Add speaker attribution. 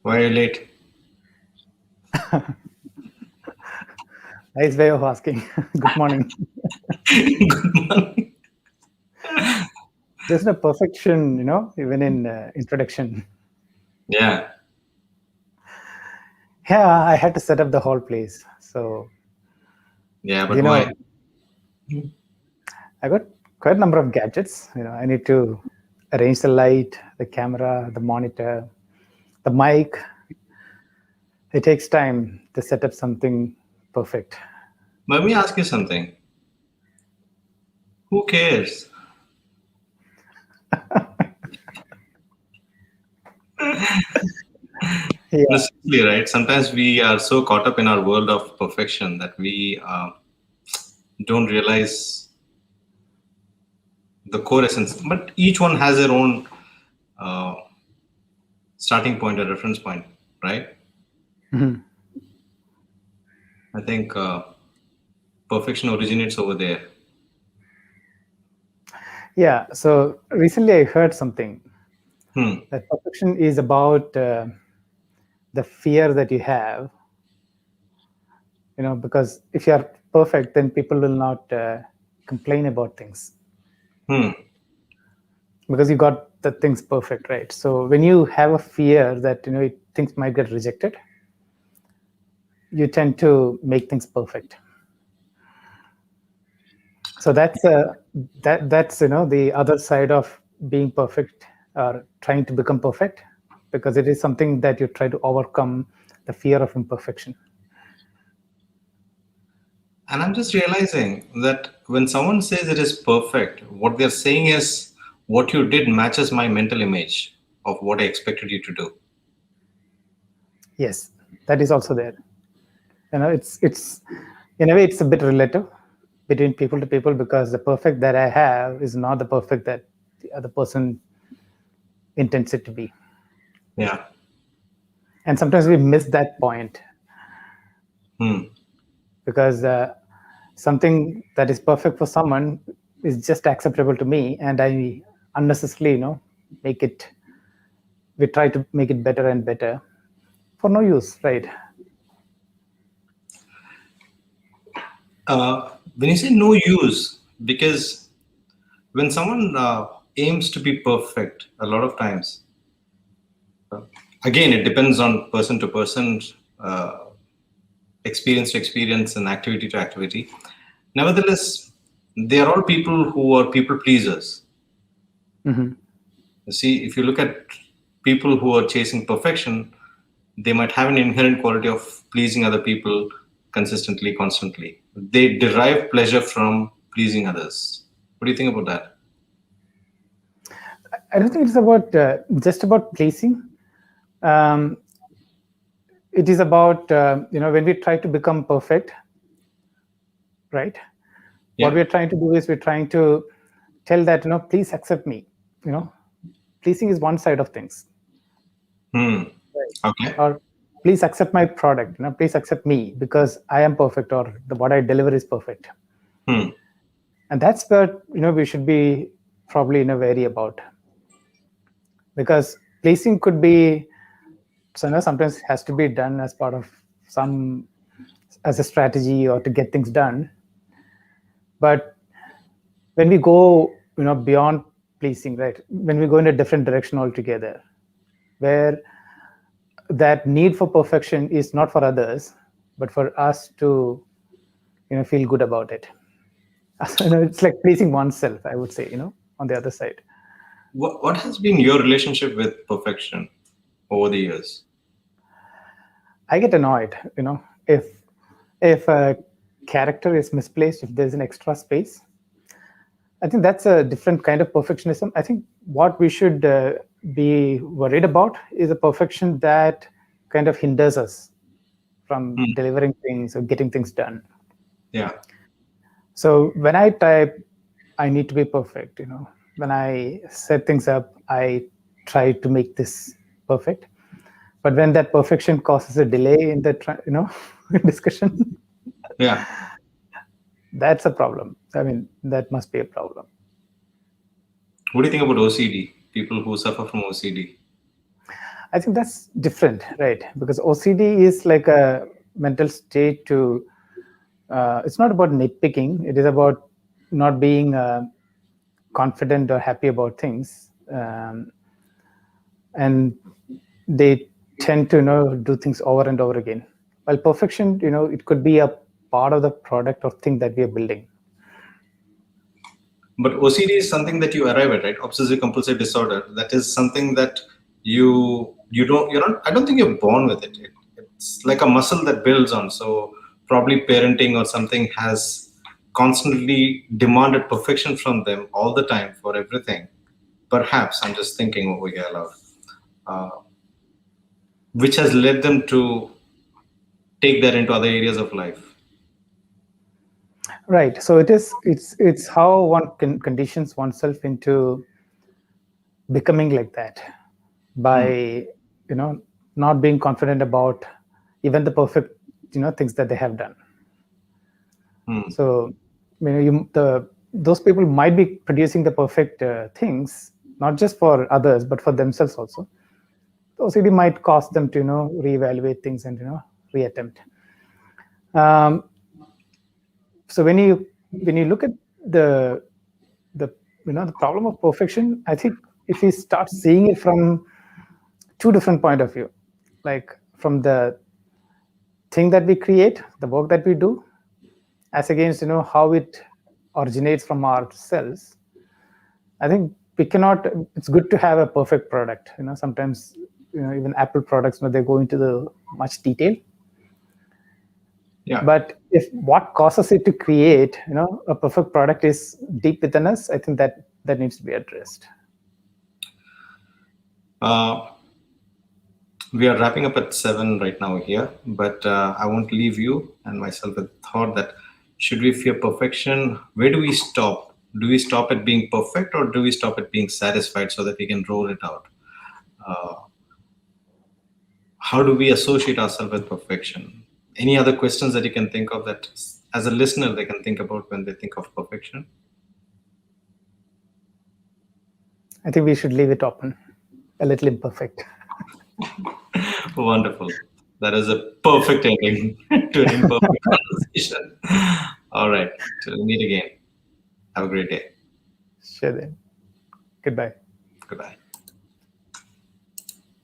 Speaker 1: Why are you late?
Speaker 2: Nice way of asking. Good morning.
Speaker 1: Good morning.
Speaker 2: There's no perfection, even in introduction.
Speaker 1: Yeah,
Speaker 2: Yeah, I had to set up the whole place. So,
Speaker 1: yeah, but
Speaker 2: you
Speaker 1: why?
Speaker 2: know, I got quite a number of gadgets. I need to arrange the light, the camera, the monitor, the mic. It takes time to set up something perfect.
Speaker 1: Let me ask you something. Who cares?
Speaker 2: Yeah.
Speaker 1: Honestly, right? Sometimes we are so caught up in our world of perfection that we don't realize the core essence. But each one has their own uh, starting point or reference point, right?
Speaker 2: Mhm.
Speaker 1: I think perfection originates over there.
Speaker 2: Yeah. So recently I heard something
Speaker 1: Hmm.
Speaker 2: that perfection is about the fear that you have, because if you are perfect, then people will not complain about things
Speaker 1: Hmm.
Speaker 2: because you got the things perfect, right? So when you have a fear that things might get rejected, you tend to make things perfect. So that's the other side of being perfect or trying to become perfect, because it is something that you try to overcome the fear of imperfection.
Speaker 1: And I'm just realizing that when someone says it is perfect, what they're saying is what you did matches my mental image of what I expected you to do.
Speaker 2: Yes, that is also there. It's in a way it's a bit relative between people to people, because the perfect that I have is not the perfect that the other person intends it to be.
Speaker 1: Yeah.
Speaker 2: And sometimes we miss that point,
Speaker 1: Hmm.
Speaker 2: because something that is perfect for someone is just acceptable to me, and I unnecessarily make it we try to make it better and better for no use, right?
Speaker 1: When you say no use, because when someone aims to be perfect, a lot of times, again, it depends on person to person, uh, experience to experience, and activity to activity. Nevertheless, they are all people who are people pleasers.
Speaker 2: Hmm.
Speaker 1: You see, if you look at people who are chasing perfection, they might have an inherent quality of pleasing other people consistently, constantly. They derive pleasure from pleasing others. What do you think about that?
Speaker 2: I don't think it's about just about pleasing. um, it is about when we try to become perfect, right? What
Speaker 1: Yeah.
Speaker 2: we're trying to do is we're trying to tell that please accept me. you know Pleasing is one side of things,
Speaker 1: Hmm.
Speaker 2: right?
Speaker 1: Okay.
Speaker 2: Or please accept my product, please accept me because I am perfect, or what I deliver is perfect.
Speaker 1: Hmm.
Speaker 2: And that's what we should be probably wary about, because pleasing could be, so sometimes has to be done as part of some, as a strategy or to get things done. But when we go beyond pleasing, right, when we go in a different direction altogether, where that need for perfection is not for others but for us to feel good about it. So, it's like pleasing oneself, I would say, on the other side.
Speaker 1: What has been your relationship with perfection over the years?
Speaker 2: I get annoyed, if a character is misplaced, if there's an extra space. I think that's a different kind of perfectionism. I think what we should be worried about is a perfection that kind of hinders us from
Speaker 1: Hmm.
Speaker 2: delivering things or getting things done.
Speaker 1: Yeah.
Speaker 2: So when I type, I need to be perfect. When I set things up, I try to make this perfect. But when that perfection causes a delay in the discussion,
Speaker 1: Yeah.
Speaker 2: that's a problem. I mean, that must be a problem.
Speaker 1: What do you think about OCD? People who suffer from OCD.
Speaker 2: I think that's different, right? Because OCD is like a mental state to. It's not about nitpicking. It is about not being confident or happy about things, and they tend to do things over and over again. While perfection, it could be a part of the product or thing that we are building.
Speaker 1: But OCD is something that you arrive at, right? Obsessive compulsive disorder. That is something that you're not. I don't think you're born with it. It's like a muscle that builds on. So probably parenting or something has constantly demanded perfection from them all the time for everything. Perhaps I'm just thinking over here aloud, uh, which has led them to take that into other areas of life.
Speaker 2: Right. So it's how one conditions oneself into becoming like that by not being confident about even the perfect things that they have done. So those people might be producing the perfect things, not just for others but for themselves also. The OCD might cause them to reevaluate things and reattempt. So when you look at the the problem of perfection, I think if we start seeing it from two different point of view, like from the thing that we create, the work that we do, as against how it originates from ourselves. I think we cannot. It's good to have a perfect product. Sometimes even Apple products, they go into the much detail.
Speaker 1: Yeah.
Speaker 2: But if what causes it to create, a perfect product is deep within us, I think that needs to be addressed.
Speaker 1: We are wrapping up at 7 right now here, but I won't leave you and myself with the thought that should we fear perfection? Where do we stop? Do we stop at being perfect, or do we stop at being satisfied so that we can roll it out? How do we associate ourselves with perfection? Any other questions that you can think of that as a listener they can think about when they think of perfection?
Speaker 2: I think we should leave it open, a little imperfect.
Speaker 1: Wonderful. That is a perfect ending to an imperfect conversation. All right. Till we meet again. Have a great day.
Speaker 2: Sure then. Goodbye.
Speaker 1: Goodbye.